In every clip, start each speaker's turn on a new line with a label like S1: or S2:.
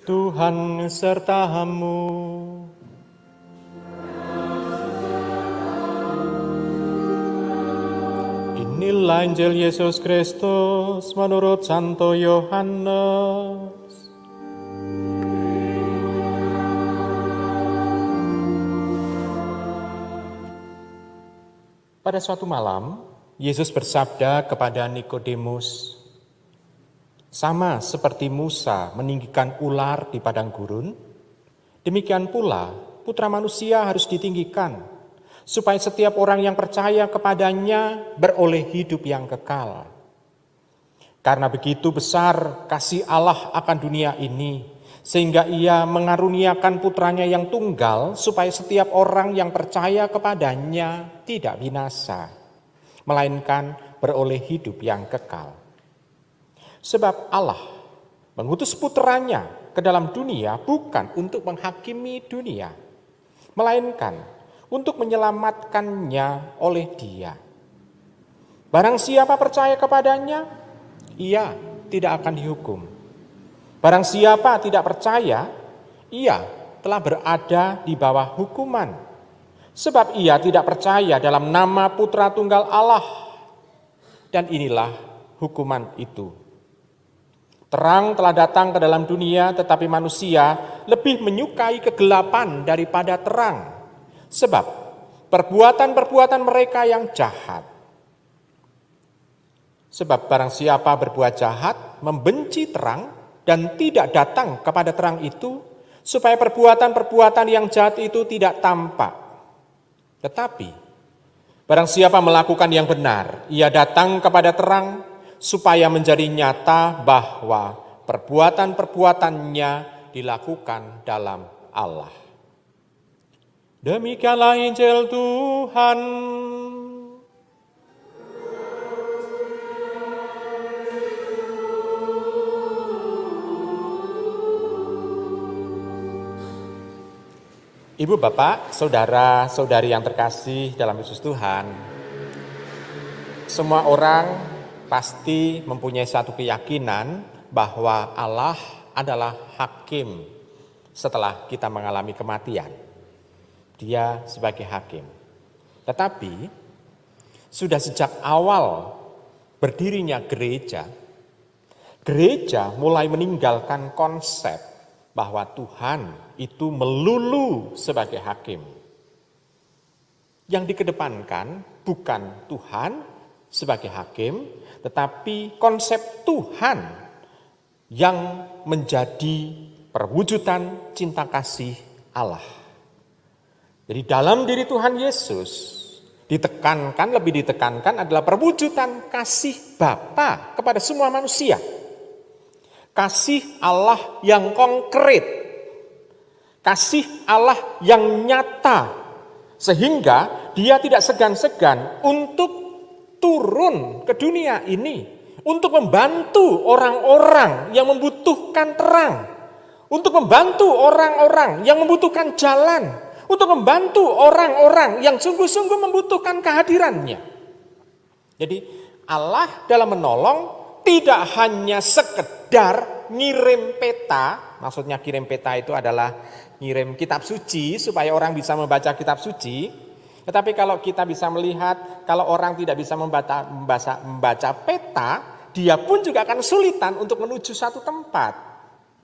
S1: Tuhan sertamu. Inilah Injil Yesus Kristus menurut Santo Yohanes. Pada suatu malam, Yesus bersabda kepada Nikodemus, "Sama seperti Musa meninggikan ular di padang gurun, demikian pula Putra Manusia harus ditinggikan, supaya setiap orang yang percaya kepadanya beroleh hidup yang kekal. Karena begitu besar kasih Allah akan dunia ini, sehingga Ia mengaruniakan putranya yang tunggal, supaya setiap orang yang percaya kepadanya tidak binasa, melainkan beroleh hidup yang kekal. Sebab Allah mengutus putranya ke dalam dunia bukan untuk menghakimi dunia, melainkan untuk menyelamatkannya oleh Dia. Barang siapa percaya kepadanya, ia tidak akan dihukum. Barang siapa tidak percaya, ia telah berada di bawah hukuman, sebab ia tidak percaya dalam nama Putra Tunggal Allah. Dan inilah hukuman itu. Terang telah datang ke dalam dunia, tetapi manusia lebih menyukai kegelapan daripada terang, sebab perbuatan-perbuatan mereka yang jahat. Sebab barang siapa berbuat jahat, membenci terang, dan tidak datang kepada terang itu, supaya perbuatan-perbuatan yang jahat itu tidak tampak. Tetapi barang siapa melakukan yang benar, ia datang kepada terang, supaya menjadi nyata bahwa perbuatan-perbuatannya dilakukan dalam Allah." Demikianlah Injil Tuhan. Ibu, Bapak, saudara-saudari yang terkasih dalam Yesus Tuhan, semua orang pasti mempunyai satu keyakinan bahwa Allah adalah hakim setelah kita mengalami kematian. Dia sebagai hakim. Tetapi sudah sejak awal berdirinya gereja mulai meninggalkan konsep bahwa Tuhan itu melulu sebagai hakim. Yang dikedepankan bukan Tuhan sebagai hakim, tetapi konsep Tuhan yang menjadi perwujudan cinta kasih Allah. Jadi dalam diri Tuhan Yesus lebih ditekankan adalah perwujudan kasih Bapa kepada semua manusia. Kasih Allah yang konkret, kasih Allah yang nyata, sehingga Dia tidak segan-segan untuk turun ke dunia ini untuk membantu orang-orang yang membutuhkan terang, untuk membantu orang-orang yang membutuhkan jalan, untuk membantu orang-orang yang sungguh-sungguh membutuhkan kehadirannya. Jadi Allah dalam menolong tidak hanya sekedar ngirim peta, maksudnya kirim peta itu adalah ngirim kitab suci supaya orang bisa membaca kitab suci. Tetapi kalau kita bisa melihat, kalau orang tidak bisa membaca peta, dia pun juga akan kesulitan untuk menuju satu tempat.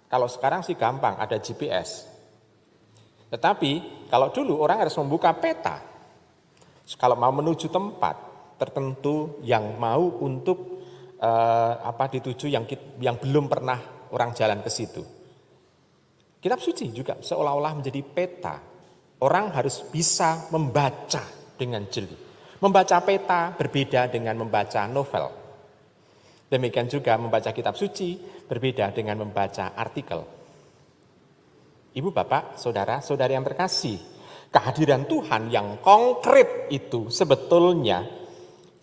S1: Kalau sekarang sih gampang, ada GPS. Tetapi kalau dulu orang harus membuka peta. Kalau mau menuju tempat tertentu yang mau untuk dituju yang belum pernah orang jalan ke situ. Kitab suci juga seolah-olah menjadi peta. Orang harus bisa membaca dengan jeli. Membaca peta berbeda dengan membaca novel. Demikian juga membaca kitab suci berbeda dengan membaca artikel. Ibu, Bapak, saudara-saudari yang terkasih, kehadiran Tuhan yang konkret itu sebetulnya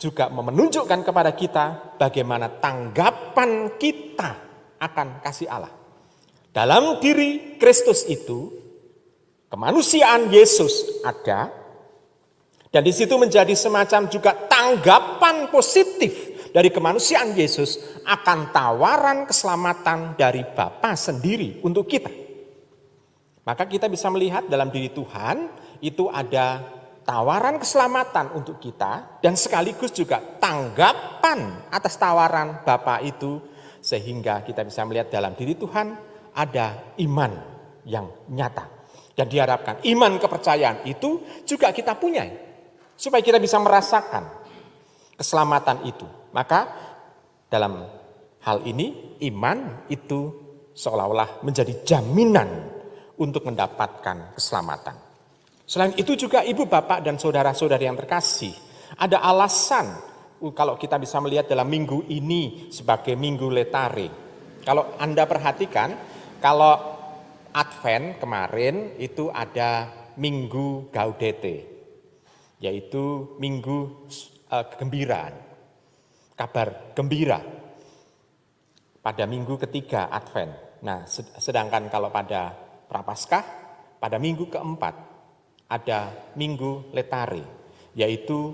S1: juga menunjukkan kepada kita bagaimana tanggapan kita akan kasih Allah. Dalam diri Kristus itu, kemanusiaan Yesus ada, dan di situ menjadi semacam juga tanggapan positif dari kemanusiaan Yesus akan tawaran keselamatan dari Bapa sendiri untuk kita. Maka kita bisa melihat dalam diri Tuhan itu ada tawaran keselamatan untuk kita dan sekaligus juga tanggapan atas tawaran Bapa itu, sehingga kita bisa melihat dalam diri Tuhan ada iman yang nyata. Dan diharapkan iman kepercayaan itu juga kita punya supaya kita bisa merasakan keselamatan itu. Maka dalam hal ini iman itu seolah-olah menjadi jaminan untuk mendapatkan keselamatan. Selain itu juga ibu bapak dan saudara-saudari yang terkasih, ada alasan kalau kita bisa melihat dalam minggu ini sebagai minggu letare. Kalau Anda perhatikan, kalau Advent kemarin itu ada minggu Gaudete, yaitu minggu kegembiraan, kabar gembira pada minggu ketiga Advent. Nah, sedangkan kalau pada Prapaskah, pada minggu keempat ada minggu letare, yaitu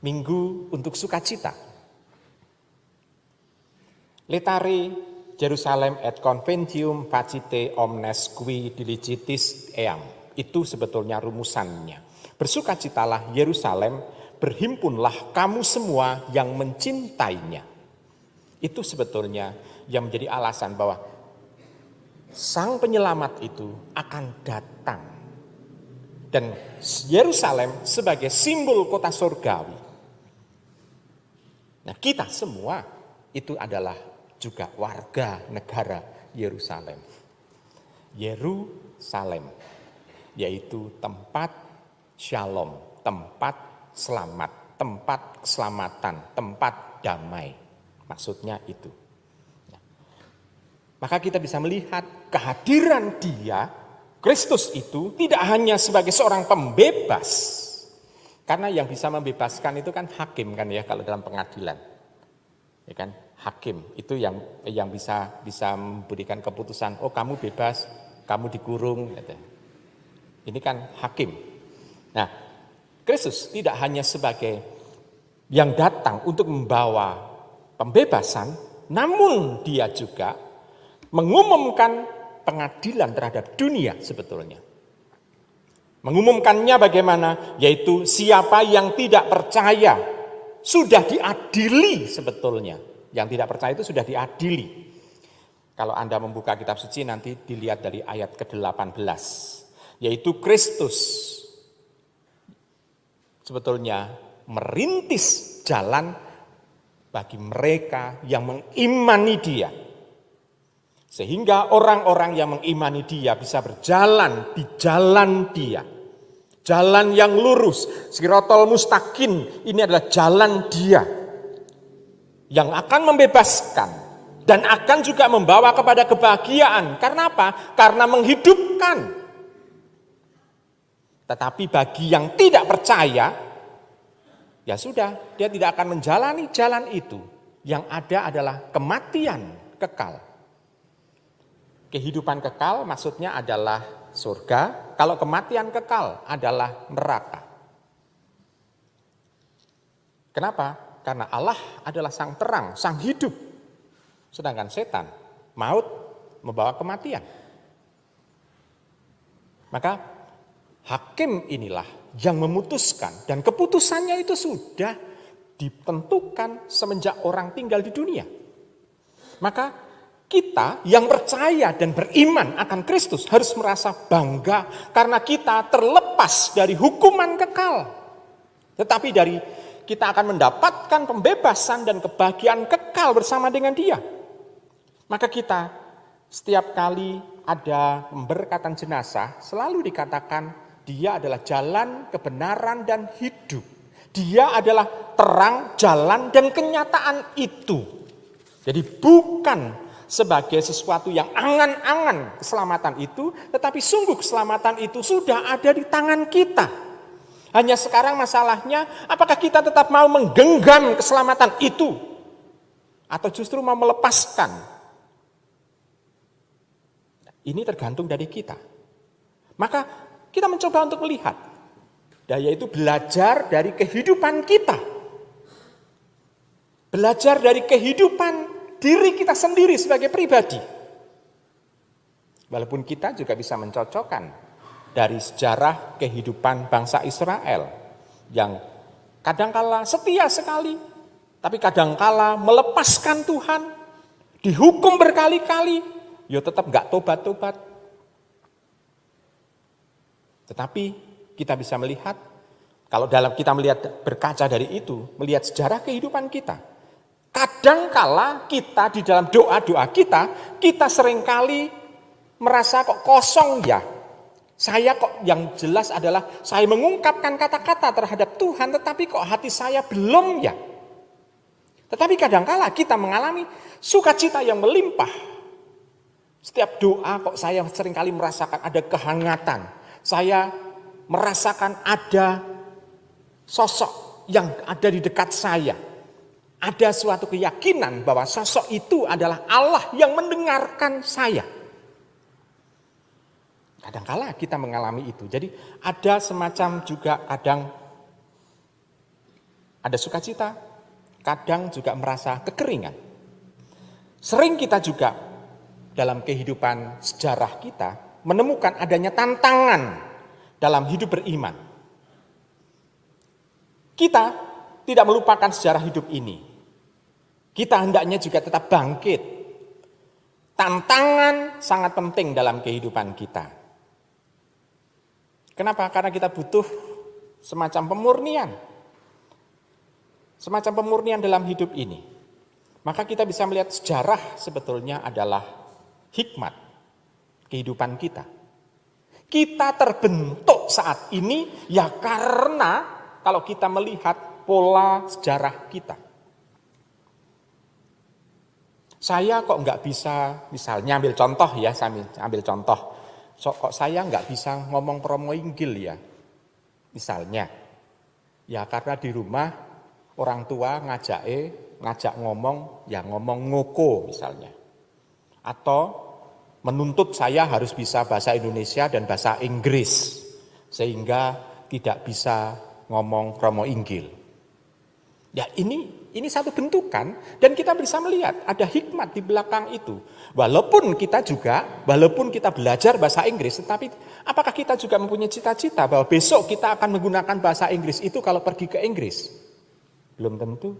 S1: minggu untuk sukacita. Letare Jerusalem et conventium facite omnes qui diligitis eam. Itu sebetulnya rumusannya. Bersukacitalah Yerusalem, berhimpunlah kamu semua yang mencintainya. Itu sebetulnya yang menjadi alasan bahwa Sang Penyelamat itu akan datang. Dan Yerusalem sebagai simbol kota surgawi. Nah, kita semua itu adalah juga warga negara Yerusalem. Yerusalem, yaitu tempat shalom, tempat selamat, tempat keselamatan, tempat damai. Maksudnya itu. Maka kita bisa melihat kehadiran Dia, Kristus itu tidak hanya sebagai seorang pembebas. Karena yang bisa membebaskan itu kan hakim kan ya kalau dalam pengadilan. Ya kan? Hakim itu yang bisa memberikan keputusan, oh kamu bebas, kamu dikurung gitu. Ini kan hakim. Nah, Kristus tidak hanya sebagai yang datang untuk membawa pembebasan, namun Dia juga mengumumkan pengadilan terhadap dunia sebetulnya. Mengumumkannya bagaimana? Yaitu siapa yang tidak percaya sudah diadili sebetulnya. Yang tidak percaya itu sudah diadili. Kalau Anda membuka kitab suci nanti dilihat dari ayat ke-18. Yaitu Kristus sebetulnya merintis jalan bagi mereka yang mengimani Dia. Sehingga orang-orang yang mengimani Dia bisa berjalan di jalan Dia. Jalan yang lurus, Shirathul Mustaqim, ini adalah jalan Dia. Yang akan membebaskan dan akan juga membawa kepada kebahagiaan. Karena apa? Karena menghidupkan. Tetapi bagi yang tidak percaya, ya sudah, dia tidak akan menjalani jalan itu. Yang ada adalah kematian kekal. Kehidupan kekal maksudnya adalah surga, kalau kematian kekal adalah neraka. Kenapa? Karena Allah adalah sang terang, sang hidup. Sedangkan setan, maut, membawa kematian. Maka hakim inilah yang memutuskan, dan keputusannya itu sudah ditentukan semenjak orang tinggal di dunia. Maka kita yang percaya dan beriman akan Kristus harus merasa bangga karena kita terlepas dari hukuman kekal. Tetapi kita akan mendapatkan pembebasan dan kebahagiaan kekal bersama dengan Dia. Maka kita setiap kali ada pemberkatan jenazah selalu dikatakan Dia adalah jalan, kebenaran, dan hidup. Dia adalah terang, jalan, dan kenyataan itu. Jadi bukan sebagai sesuatu yang angan-angan keselamatan itu, tetapi sungguh keselamatan itu sudah ada di tangan kita. Hanya sekarang masalahnya, apakah kita tetap mau menggenggam keselamatan itu? Atau justru mau melepaskan? Ini tergantung dari kita. Maka kita mencoba untuk melihat, yaitu belajar dari kehidupan kita. Belajar dari kehidupan diri kita sendiri sebagai pribadi. Walaupun kita juga bisa mencocokkan dari sejarah kehidupan bangsa Israel yang kadangkala setia sekali, tapi kadangkala melepaskan Tuhan, dihukum berkali-kali, ya tetap gak tobat-tobat. Tetapi kita bisa melihat, kalau dalam kita melihat berkaca dari itu, melihat sejarah kehidupan kita, kadangkala kita di dalam doa-doa kita seringkali merasa kok kosong ya. Saya kok yang jelas adalah saya mengungkapkan kata-kata terhadap Tuhan, tetapi kok hati saya belum ya. Tetapi kadangkala kita mengalami sukacita yang melimpah. Setiap doa kok saya seringkali merasakan ada kehangatan. Saya merasakan ada sosok yang ada di dekat saya. Ada suatu keyakinan bahwa sosok itu adalah Allah yang mendengarkan saya. Kadangkala kita mengalami itu. Jadi ada semacam juga kadang ada sukacita, kadang juga merasa kekeringan. Sering kita juga dalam kehidupan sejarah kita menemukan adanya tantangan dalam hidup beriman. Kita tidak melupakan sejarah hidup ini. Kita hendaknya juga tetap bangkit. Tantangan sangat penting dalam kehidupan kita. Kenapa? Karena kita butuh semacam pemurnian. Semacam pemurnian dalam hidup ini. Maka kita bisa melihat sejarah sebetulnya adalah hikmat kehidupan kita. Kita terbentuk saat ini ya karena kalau kita melihat pola sejarah kita. Saya kok nggak bisa, misalnya ambil contoh ya, saya ambil contoh. Kok saya nggak bisa ngomong promo Injil ya, misalnya. Ya karena di rumah orang tua ngajak ngomong, ya ngomong ngoko misalnya. Atau menuntut saya harus bisa bahasa Indonesia dan bahasa Inggris. Sehingga tidak bisa ngomong promo Injil. Ya ini satu bentukan dan kita bisa melihat ada hikmat di belakang itu. Walaupun kita belajar bahasa Inggris, tetapi apakah kita juga mempunyai cita-cita bahwa besok kita akan menggunakan bahasa Inggris itu kalau pergi ke Inggris? Belum tentu.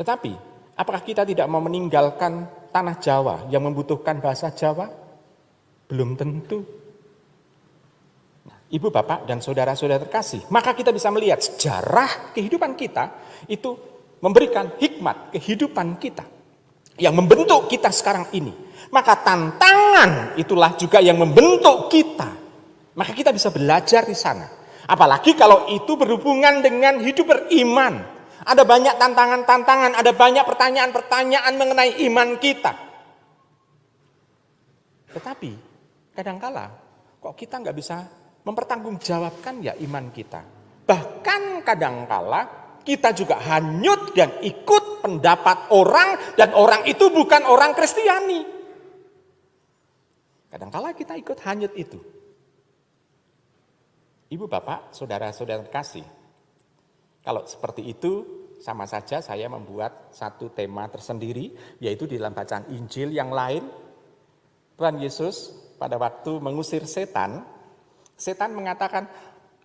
S1: Tetapi apakah kita tidak mau meninggalkan tanah Jawa yang membutuhkan bahasa Jawa? Belum tentu. Ibu, bapak, dan saudara-saudara terkasih, maka kita bisa melihat sejarah kehidupan kita itu memberikan hikmat kehidupan kita yang membentuk kita sekarang ini. Maka tantangan itulah juga yang membentuk kita. Maka kita bisa belajar di sana. Apalagi kalau itu berhubungan dengan hidup beriman. Ada banyak tantangan-tantangan, ada banyak pertanyaan-pertanyaan mengenai iman kita. Tetapi kadangkala kok kita nggak bisa mempertanggungjawabkan ya iman kita. Bahkan kadangkala kita juga hanyut dan ikut pendapat orang dan orang itu bukan orang Kristiani. Kadangkala kita ikut hanyut itu. Ibu, bapak, saudara-saudara kasih. Kalau seperti itu sama saja saya membuat satu tema tersendiri, yaitu di dalam bacaan Injil yang lain. Tuhan Yesus pada waktu mengusir setan mengatakan,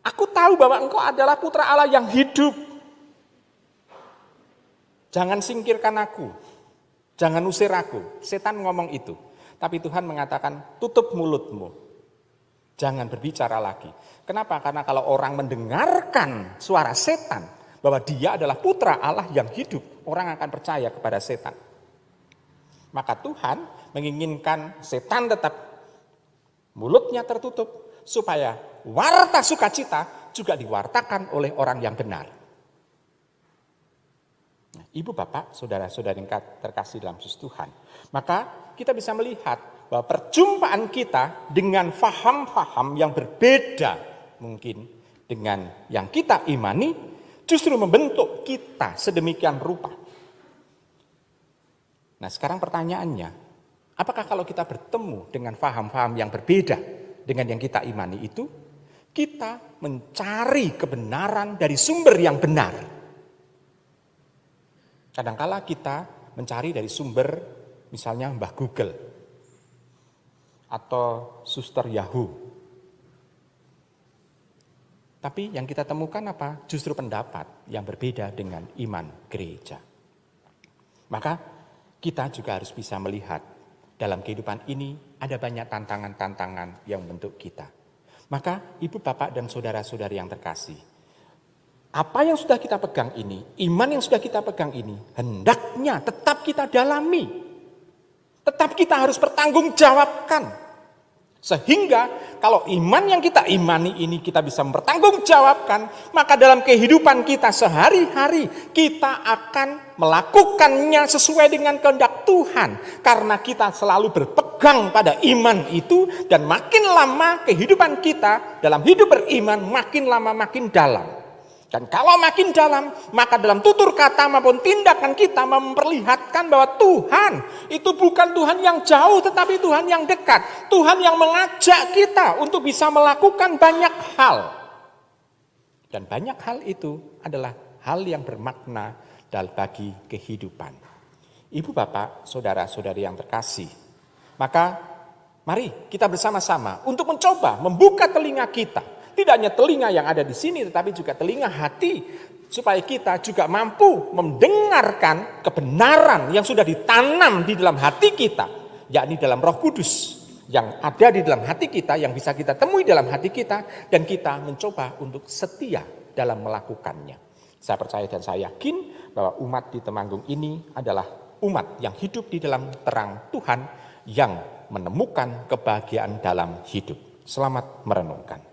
S1: aku tahu bahwa engkau adalah putra Allah yang hidup. Jangan singkirkan aku. Jangan usir aku. Setan ngomong itu. Tapi Tuhan mengatakan, tutup mulutmu. Jangan berbicara lagi. Kenapa? Karena kalau orang mendengarkan suara setan, bahwa dia adalah putra Allah yang hidup, orang akan percaya kepada setan. Maka Tuhan menginginkan setan tetap mulutnya tertutup, supaya warta sukacita juga diwartakan oleh orang yang benar. Nah, ibu, bapak, saudara-saudara yang terkasih dalam Yesus Tuhan. Maka kita bisa melihat bahwa perjumpaan kita dengan faham-faham yang berbeda mungkin dengan yang kita imani, justru membentuk kita sedemikian rupa. Nah sekarang pertanyaannya, apakah kalau kita bertemu dengan faham-faham yang berbeda dengan yang kita imani itu, kita mencari kebenaran dari sumber yang benar. Kadangkala kita mencari dari sumber misalnya Mbah Google atau Suster Yahoo. Tapi yang kita temukan apa? Justru pendapat yang berbeda dengan iman gereja. Maka kita juga harus bisa melihat dalam kehidupan ini ada banyak tantangan-tantangan yang membentuk kita. Maka ibu, bapak, dan saudara-saudari yang terkasih, apa yang sudah kita pegang ini, iman yang sudah kita pegang ini, hendaknya tetap kita dalami. Tetap kita harus bertanggungjawabkan. Sehingga kalau iman yang kita imani ini kita bisa mempertanggungjawabkan, maka dalam kehidupan kita sehari-hari kita akan melakukannya sesuai dengan kehendak Tuhan. Karena kita selalu berpegang pada iman itu, dan makin lama kehidupan kita dalam hidup beriman makin lama makin dalam. Dan kalau makin dalam, maka dalam tutur kata maupun tindakan kita memperlihatkan bahwa Tuhan itu bukan Tuhan yang jauh, tetapi Tuhan yang dekat. Tuhan yang mengajak kita untuk bisa melakukan banyak hal. Dan banyak hal itu adalah hal yang bermakna dalam bagi kehidupan. Ibu, bapak, saudara-saudari yang terkasih, maka mari kita bersama-sama untuk mencoba membuka telinga kita. Tidak hanya telinga yang ada di sini, tetapi juga telinga hati, supaya kita juga mampu mendengarkan kebenaran yang sudah ditanam di dalam hati kita, yakni dalam Roh Kudus yang ada di dalam hati kita, yang bisa kita temui dalam hati kita, dan kita mencoba untuk setia dalam melakukannya. Saya percaya dan saya yakin bahwa umat di Temanggung ini adalah umat yang hidup di dalam terang Tuhan, yang menemukan kebahagiaan dalam hidup. Selamat merenungkan.